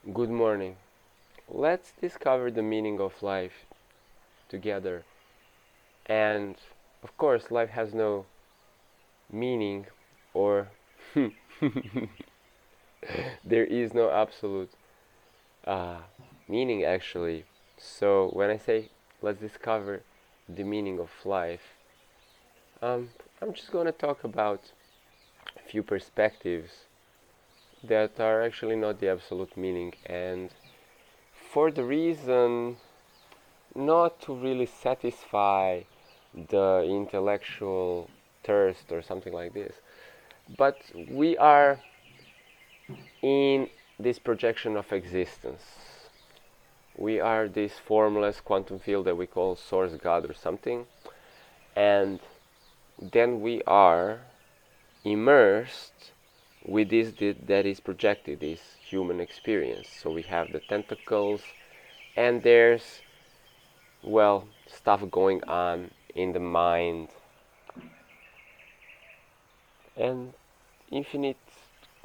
Good morning. Let's discover the meaning of life together. And of course, life has no meaning, or there is no absolute uh, meaning actually. So when I say let's discover the meaning of life, um, I'm just going to talk about a few perspectives that are actually not the absolute meaning, and for the reason not to really satisfy the intellectual thirst or something like this. But we are in this projection of existence. We are this formless quantum field that we call source God or something, and then we are immersed with this that is projected, this human experience. So we have the tentacles, and there's, well, stuff going on in the mind, and infinite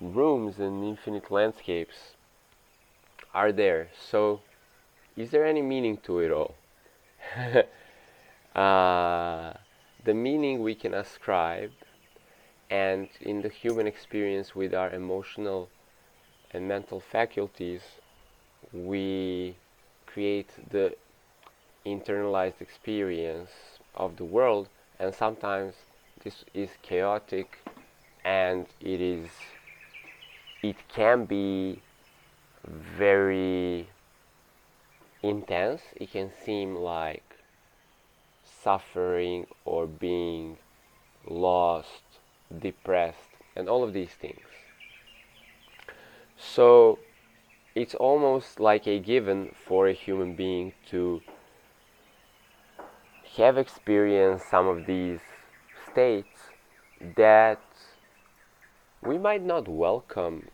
rooms and infinite landscapes are there. So, is there any meaning to it all? uh, the meaning we can ascribe, and in the human experience with our emotional and mental faculties, we create the internalized experience of the world, and sometimes this is chaotic, and it can be very intense. It can seem like suffering or being lost, depressed, and all of these things. So it's almost like a given for a human being to have experienced some of these states that we might not welcome.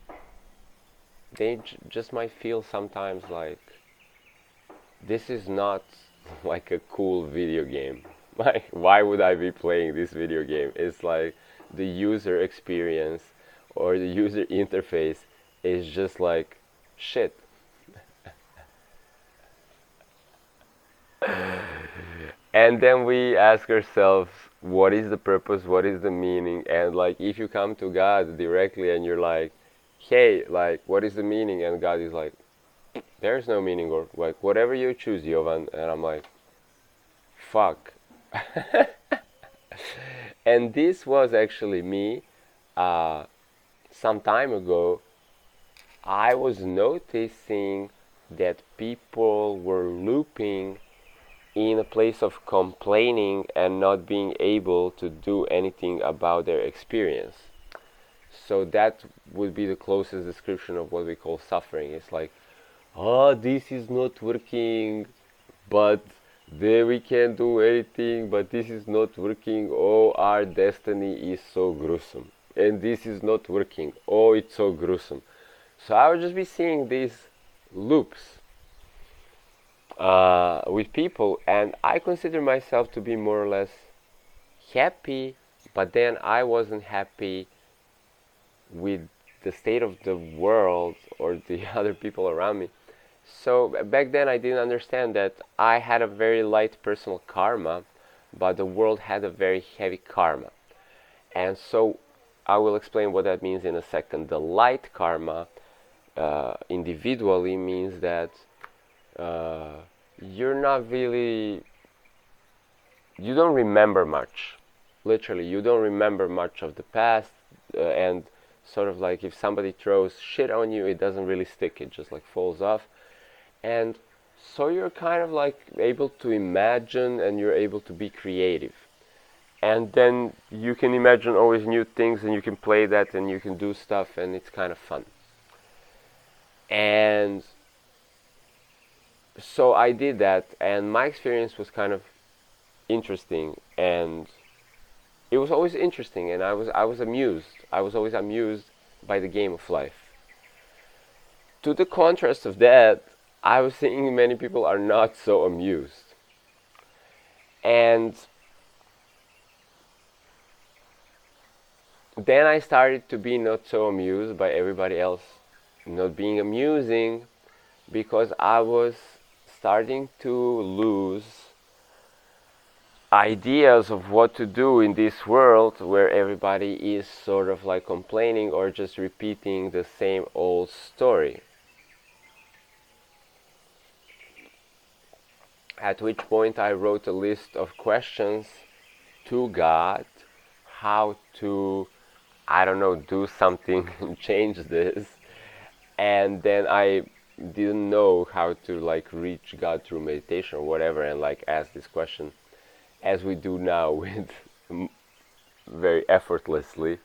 They just might feel sometimes like this is not like a cool video game. Like, why would I be playing this video game? It's like the user experience or the user interface is just like shit. And then we ask ourselves, what is the purpose? What is the meaning? And like, if you come to God directly and you're like, hey, like, what is the meaning? And God is like, there's no meaning, or like, whatever you choose, Jovan. And I'm like, fuck. And this was actually me. Uh, some time ago, I was noticing that people were looping in a place of complaining and not being able to do anything about their experience. So that would be the closest description of what we call suffering. It's like, oh, this is not working, but there we can't do anything, but this is not working. Oh, our destiny is so gruesome. And this is not working. Oh, it's so gruesome. So I would just be seeing these loops with people, and I consider myself to be more or less happy, but then I wasn't happy with the state of the world or the other people around me. So back then I didn't understand that I had a very light personal karma, but the world had a very heavy karma. And so I will explain what that means in a second. The light karma individually means that uh, you're not really, you don't remember much. Literally, you don't remember much of the past, and sort of like if somebody throws shit on you, it doesn't really stick, it just like falls off. And so you're kind of like able to imagine and you're able to be creative. And then you can imagine always new things and you can play that and you can do stuff and it's kind of fun. And so I did that, and my experience was kind of interesting, and it was always interesting, and I was amused. I was always amused by the game of life. To the contrast of that, I was seeing many people are not so amused. And then I started to be not so amused by everybody else not being amusing, because I was starting to lose ideas of what to do in this world where everybody is sort of like complaining or just repeating the same old story. At which point I wrote a list of questions to God, how to, I don't know, do something and change this. And then I didn't know how to like reach God through meditation or whatever, and like ask this question as we do now with very effortlessly.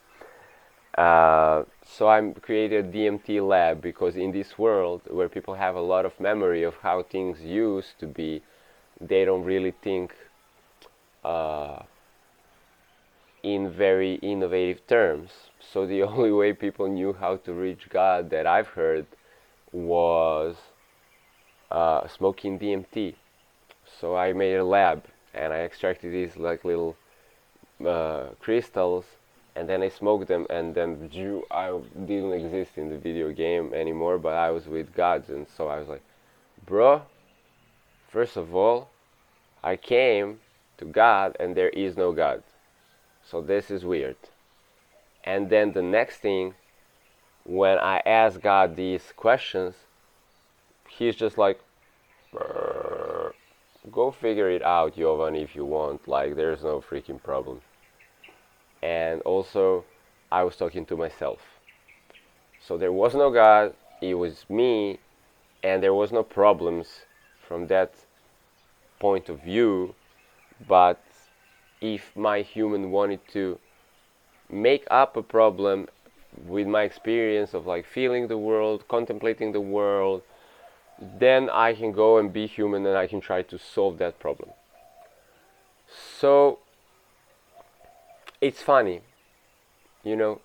So I created a DMT lab because in this world where people have a lot of memory of how things used to be, they don't really think uh, in very innovative terms. So the only way people knew how to reach God that I've heard was smoking DMT. So I made a lab and I extracted these like little crystals, and then I smoked them, and then I didn't exist in the video game anymore, but I was with gods, and so I was like, bro, first of all, I came to God and there is no God. So this is weird. And then the next thing, when I ask God these questions, he's just like, go figure it out, Jovan, if you want. Like, there's no freaking problem. And also, I was talking to myself. So there was no God, it was me, and there was no problems from that point of view. But if my human wanted to make up a problem with my experience of like feeling the world, contemplating the world, then I can go and be human and I can try to solve that problem. So it's funny,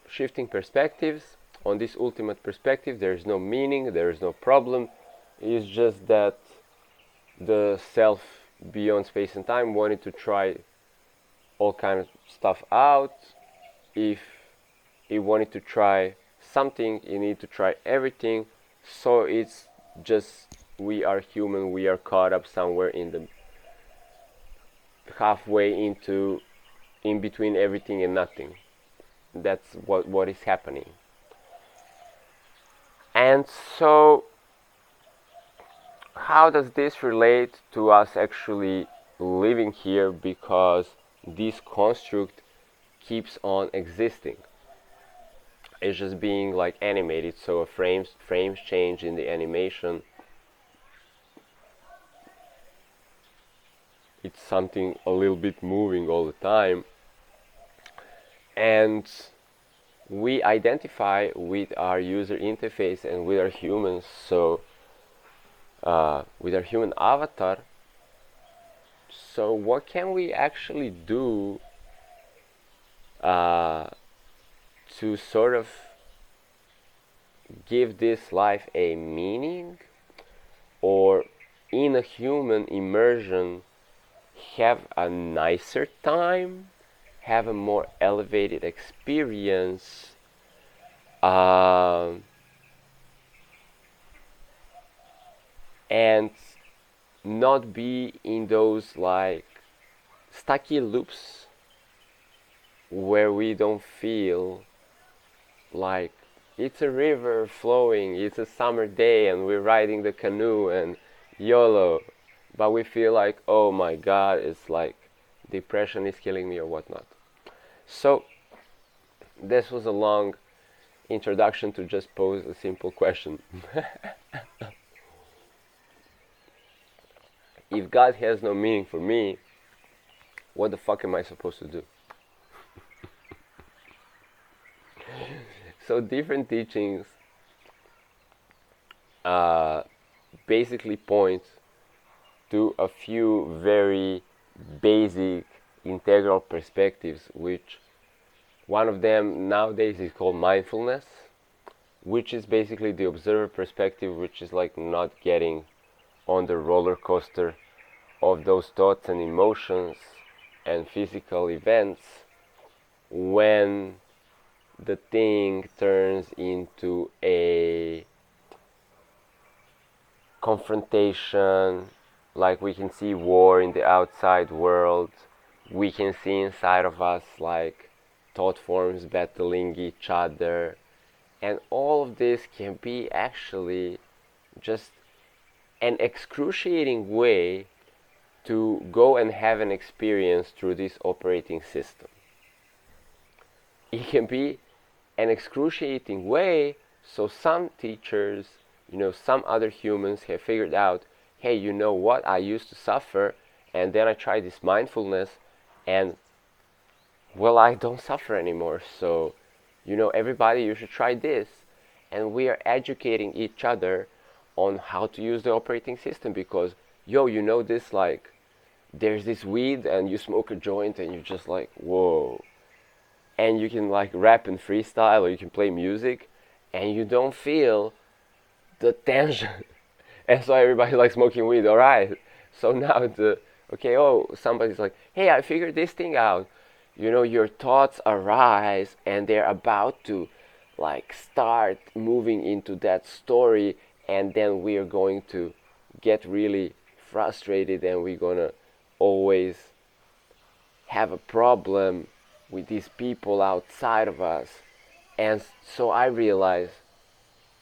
shifting perspectives. On this ultimate perspective, there is no meaning, there is no problem. It's just that the self beyond space and time wanted to try all kind of stuff out. If it wanted to try something, you need to try everything. So it's just, we are human, we are caught up somewhere in the halfway into, in between everything and nothing. That's what is happening. And so how does this relate to us actually living here, because this construct keeps on existing? It's just being like animated, so a frames change in the animation. It's something a little bit moving all the time, and we identify with our user interface and with our humans. So with our human avatar. So what can we actually do to sort of give this life a meaning, or in a human immersion have a nicer time, have a more elevated experience, and not be in those like stucky loops where we don't feel like it's a river flowing, it's a summer day and we're riding the canoe and YOLO, but we feel like, oh my god, it's like depression is killing me or whatnot. So this was a long introduction to just pose a simple question. If God has no meaning for me, what the fuck am I supposed to do? So different teachings basically point to a few very basic integral perspectives, which one of them nowadays is called mindfulness, which is basically the observer perspective, which is like not getting on the roller coaster of those thoughts and emotions and physical events when the thing turns into a confrontation, like we can see war in the outside world. We can see inside of us like thought forms battling each other. And all of this can be actually just an excruciating way to go and have an experience through this operating system. It can be an excruciating way, so some teachers, some other humans have figured out, hey, you know what, I used to suffer, and then I tried this mindfulness, and well, I don't suffer anymore, so, everybody, you should try this. And we are educating each other on how to use the operating system because, this, like, there's this weed and you smoke a joint and you're just like, whoa. And you can like rap and freestyle or you can play music and you don't feel the tension. And so everybody likes smoking weed, alright. So now somebody's like, hey, I figured this thing out. Your thoughts arise and they're about to like start moving into that story, and then we are going to get really frustrated and we're gonna always have a problem with these people outside of us. And so I realize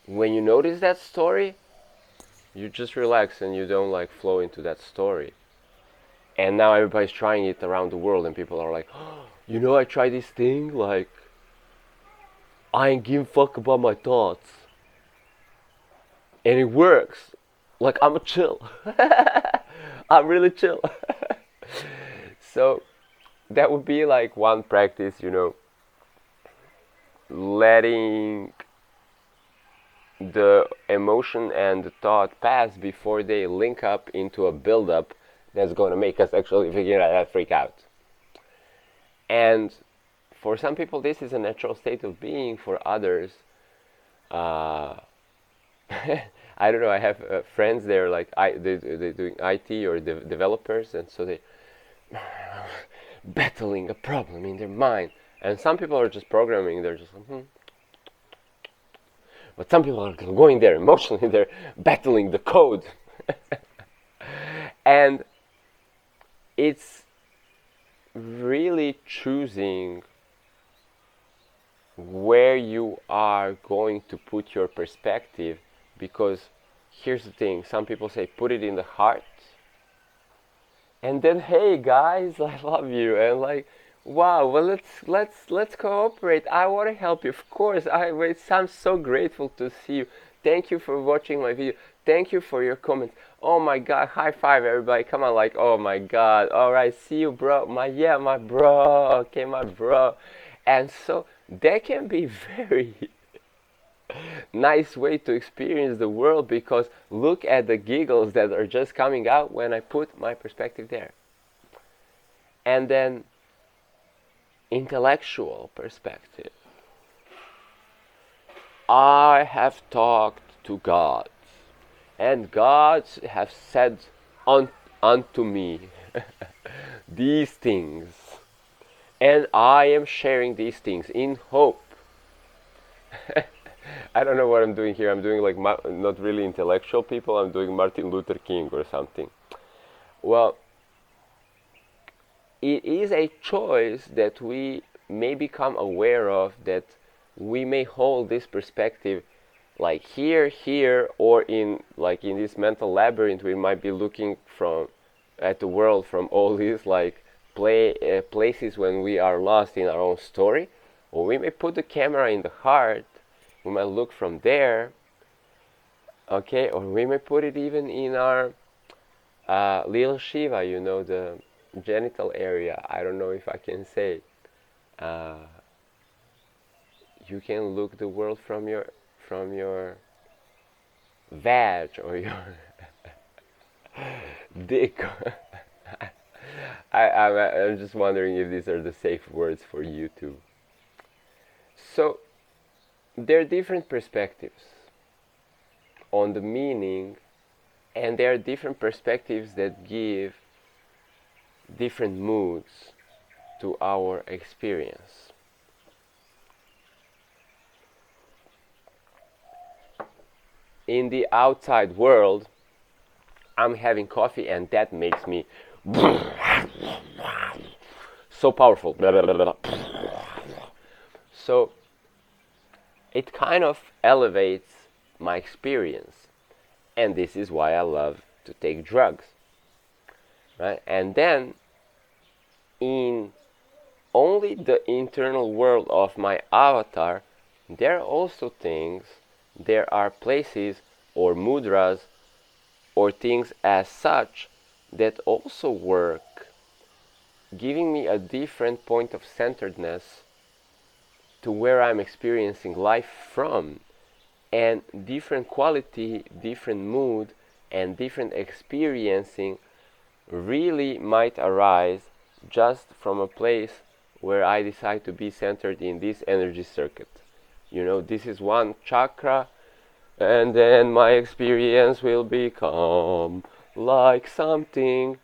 when you notice that story, you just relax and you don't like flow into that story. And now everybody's trying it around the world and people are like, oh, I tried this thing, like I ain't give a fuck about my thoughts. And it works. Like I'm a chill. I'm really chill. So that would be like one practice, letting the emotion and the thought pass before they link up into a build-up that's going to make us actually figure out that freak out. And for some people this is a natural state of being. For others, I don't know, I have friends, they're like they're doing IT or developers, and so they battling a problem in their mind. And some people are just programming, they're just like, But some people are going there emotionally, they're battling the code. And it's really choosing where you are going to put your perspective, because here's the thing, some people say put it in the heart, and then hey guys, I love you, and like, wow, well let's cooperate, I want to help you, of course, I'm so grateful to see you, thank you for watching my video, thank you for your comments, oh my god, high five everybody, come on, like, oh my god, all right, see you bro, my bro, okay, my bro. And so that can be very nice way to experience the world, because look at the giggles that are just coming out when I put my perspective there. And then intellectual perspective. I have talked to God, and God have said unto me these things, and I am sharing these things in hope. I don't know what I'm doing here. I'm doing like not really intellectual people. I'm doing Martin Luther King or something. Well, it is a choice that we may become aware of, that we may hold this perspective like here, or in this mental labyrinth. We might be looking at the world from all these like places when we are lost in our own story, or we may put the camera in the heart. We might look from there, okay, or we may put it even in our little Shiva, the genital area. I don't know if I can say. You can look the world from your vag or your dick. I'm just wondering if these are the safe words for YouTube. So there are different perspectives on the meaning, and there are different perspectives that give different moods to our experience. In the outside world, I'm having coffee and that makes me so powerful. So it kind of elevates my experience. And this is why I love to take drugs. Right? And then in only the internal world of my avatar, there are also things, there are places or mudras or things as such that also work, giving me a different point of centeredness to where I'm experiencing life from, and different quality, different mood, and different experiencing really might arise just from a place where I decide to be centered in this energy circuit. You know, this is one chakra, and then my experience will become like something.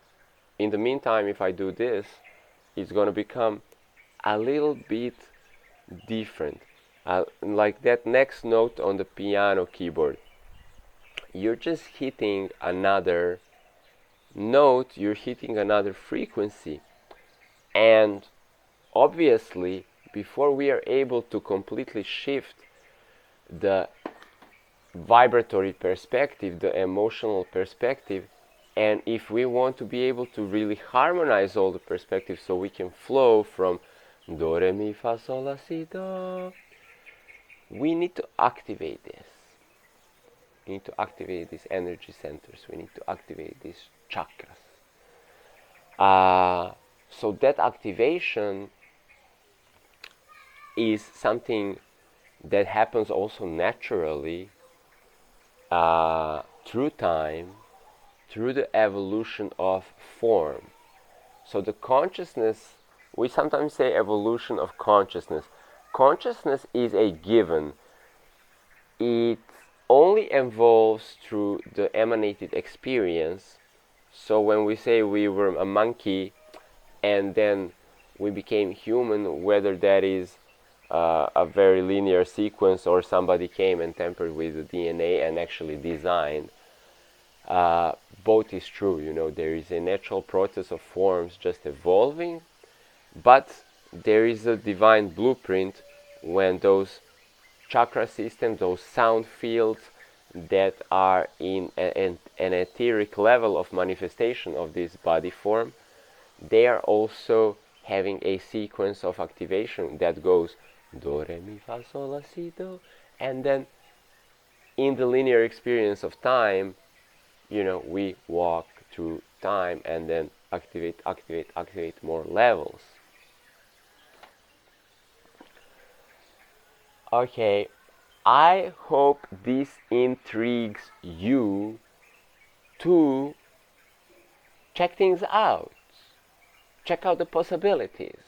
In the meantime, if I do this, it's going to become a little bit different. Like that next note on the piano keyboard. You're just hitting another note, you're hitting another frequency. And obviously, before we are able to completely shift the vibratory perspective, the emotional perspective, and if we want to be able to really harmonize all the perspectives so we can flow from do, re, mi, fa, sol, la, si, do, we need to activate this. We need to activate these energy centers. We need to activate these chakras. So that activation is something that happens also naturally through time, through the evolution of form. So the consciousness, we sometimes say evolution of consciousness. Consciousness is a given. It only evolves through the emanated experience. So when we say we were a monkey and then we became human, whether that is a very linear sequence or somebody came and tampered with the DNA and actually designed, both is true. You know, there is a natural process of forms just evolving, but there is a divine blueprint when those chakra systems, those sound fields that are in an etheric level of manifestation of this body form, they are also having a sequence of activation that goes do, re, mi, fa, sol, la, si, do, and then in the linear experience of time, you know, we walk through time and then activate more levels. Okay, I hope this intrigues you to check things out. Check out the possibilities.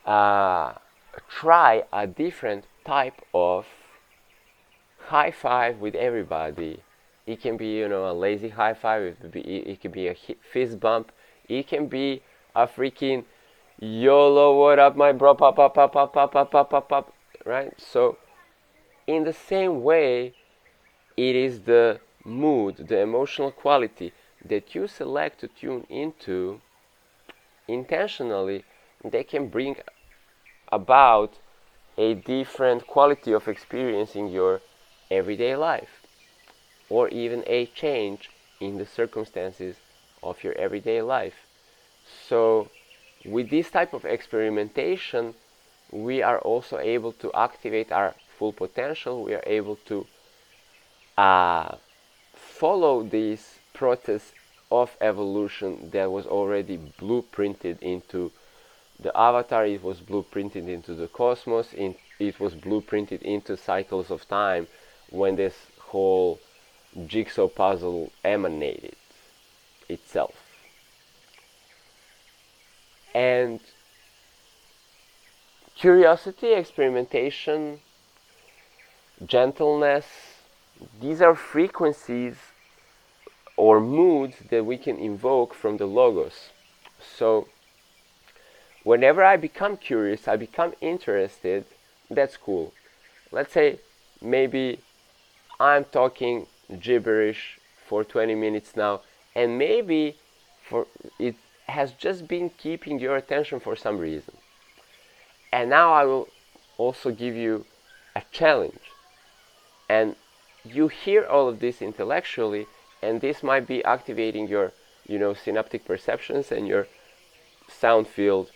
Try a different type of high five with everybody. It can be, you know, a lazy high five. It can be a fist bump. It can be a freaking YOLO, what up, my bro, pop, pop, pop, pop, pop, pop, pop, pop, pop. Right? So, in the same way, it is the mood, the emotional quality that you select to tune into intentionally, they can bring about a different quality of experience in your everyday life, or even a change in the circumstances of your everyday life. So with this type of experimentation, we are also able to activate our full potential. We are able to follow this process of evolution that was already blueprinted into the avatar. It was blueprinted into the cosmos. It was blueprinted into cycles of time when this whole jigsaw puzzle emanated itself. And curiosity, experimentation, gentleness, these are frequencies or moods that we can invoke from the Logos. So whenever I become curious, I become interested, that's cool. Let's say maybe I'm talking gibberish for 20 minutes now, and maybe for it has just been keeping your attention for some reason. And now I will also give you a challenge. And you hear all of this intellectually, and this might be activating your, synaptic perceptions and your sound field,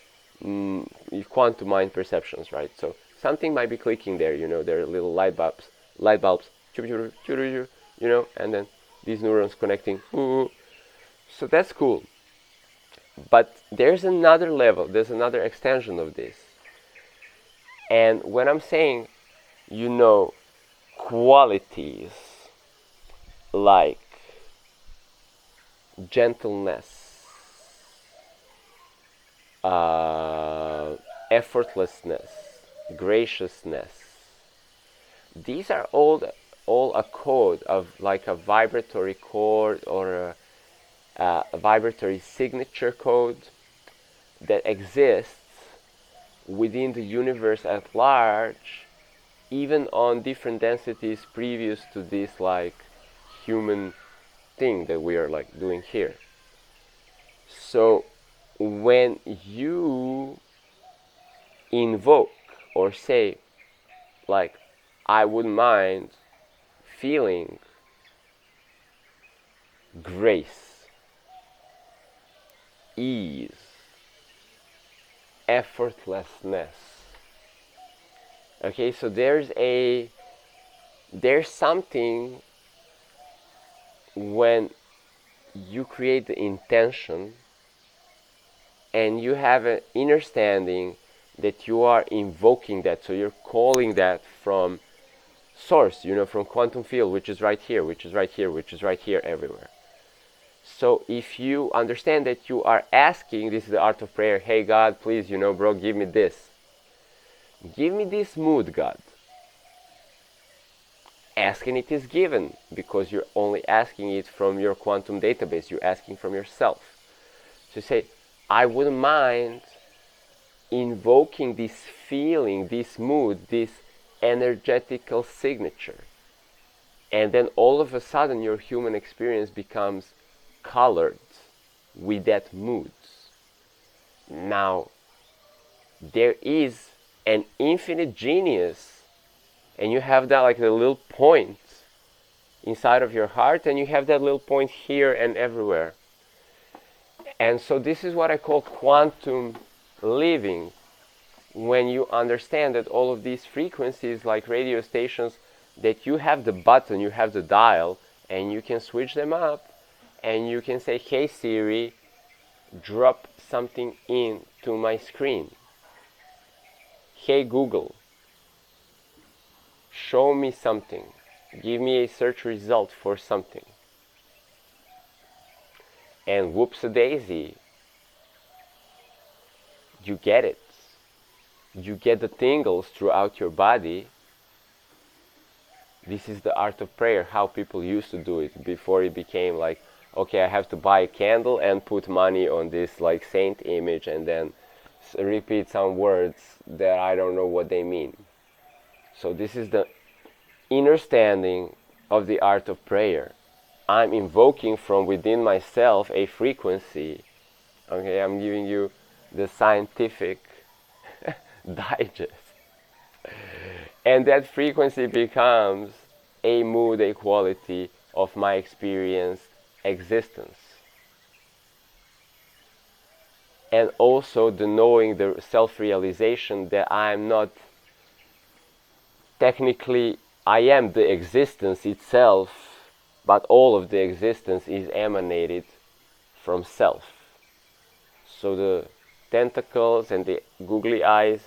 quantum mind perceptions, right? So something might be clicking there. There are little light bulbs, and then these neurons connecting. So that's cool. But there's another level, there's another extension of this. And when I'm saying, qualities like gentleness, effortlessness, graciousness, these are all a code of like a vibratory chord or a vibratory signature code that exists within the universe at large, even on different densities previous to this like human thing that we are like doing here. So when you invoke or say like, I wouldn't mind feeling grace, ease, effortlessness. Okay, so there's something when you create the intention and you have an understanding that you are invoking that, so you're calling that from source, from quantum field, which is right here, which is right here, which is right here, everywhere. So if you understand that you are asking, this is the art of prayer, hey God, please, bro, give me this. Give me this mood, God. Asking it is given, because you're only asking it from your quantum database. You're asking from yourself. So you say, I wouldn't mind invoking this feeling, this mood, this energetical signature. And then all of a sudden your human experience becomes colored with that mood. Now, there is an infinite genius, and you have that like a little point inside of your heart, and you have that little point here and everywhere. And so this is what I call quantum living, when you understand that all of these frequencies, like radio stations, that you have the button, you have the dial, and you can switch them up, and you can say, hey Siri, drop something into my screen. Hey Google, show me something. Give me a search result for something. And whoops-a-daisy, you get it. You get the tingles throughout your body. This is the art of prayer, how people used to do it before it became like, okay, I have to buy a candle and put money on this like saint image and then repeat some words that I don't know what they mean. So this is the understanding of the art of prayer. I'm invoking from within myself a frequency. Okay, I'm giving you the scientific digest. And that frequency becomes a mood, a quality of my experience, existence. And also the knowing, the self-realization that I am not technically, I am the existence itself, but all of the existence is emanated from self. So the tentacles and the googly eyes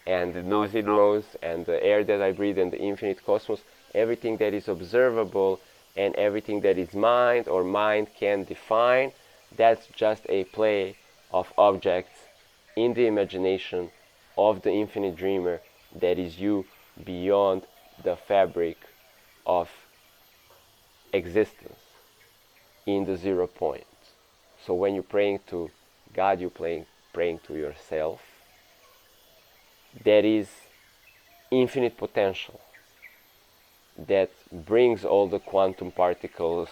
and the nosy nose and the air that I breathe and the infinite cosmos, everything that is observable and everything that is mind or mind can define, that's just a play of objects in the imagination of the infinite dreamer that is you beyond the fabric of existence in the 0 point. So when you're praying to God, you're praying to yourself. There is infinite potential. that brings all the quantum particles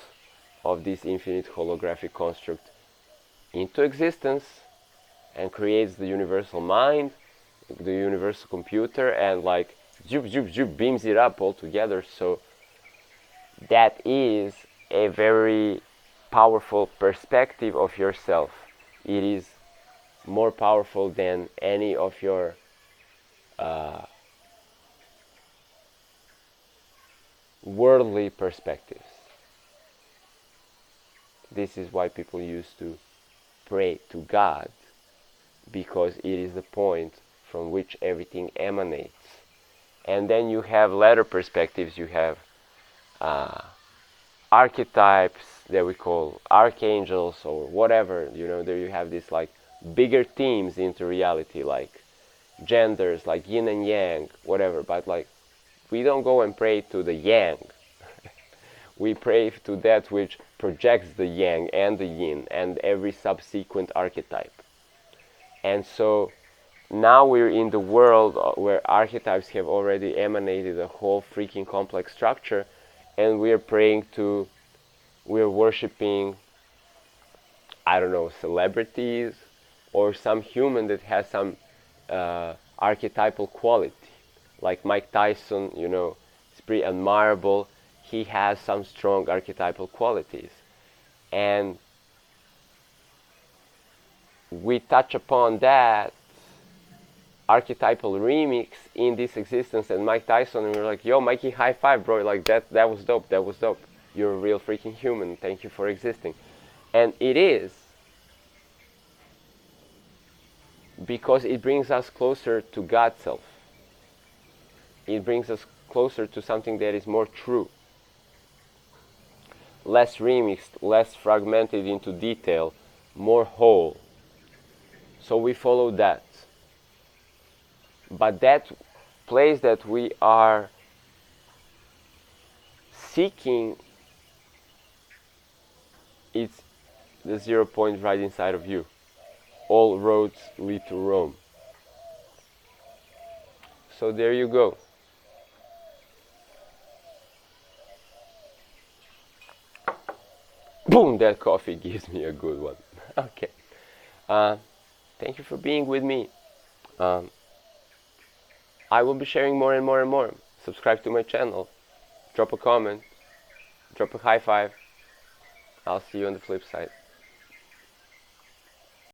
of this infinite holographic construct into existence and creates the universal mind, the universal computer, and like zoop zoop zoop beams it up all together. So that is a very powerful perspective of yourself. It is more powerful than any of your worldly perspectives. This is why people used to pray to God, because it is the point from which everything emanates. And then you have latter perspectives. You have archetypes that we call archangels or whatever. There you have this like bigger themes into reality, like genders, like yin and yang, whatever. But like, we don't go and pray to the yang. We pray to that which projects the yang and the yin and every subsequent archetype. And so now we're in the world where archetypes have already emanated a whole freaking complex structure, and we're worshipping, I don't know, celebrities or some human that has some archetypal quality. Like Mike Tyson, it's pretty admirable. He has some strong archetypal qualities. And we touch upon that archetypal remix in this existence and Mike Tyson, and we're like, yo, Mikey, high five, bro. Like, that was dope. That was dope. You're a real freaking human. Thank you for existing. And it is because it brings us closer to God's self. It brings us closer to something that is more true, less remixed, less fragmented into detail, more whole. So we follow that. But that place that we are seeking, it's the 0 point right inside of you. All roads lead to Rome. So there you go. Boom, that coffee gives me a good one. Okay. Thank you for being with me. I will be sharing more and more and more. Subscribe to my channel. Drop a comment. Drop a high five. I'll see you on the flip side.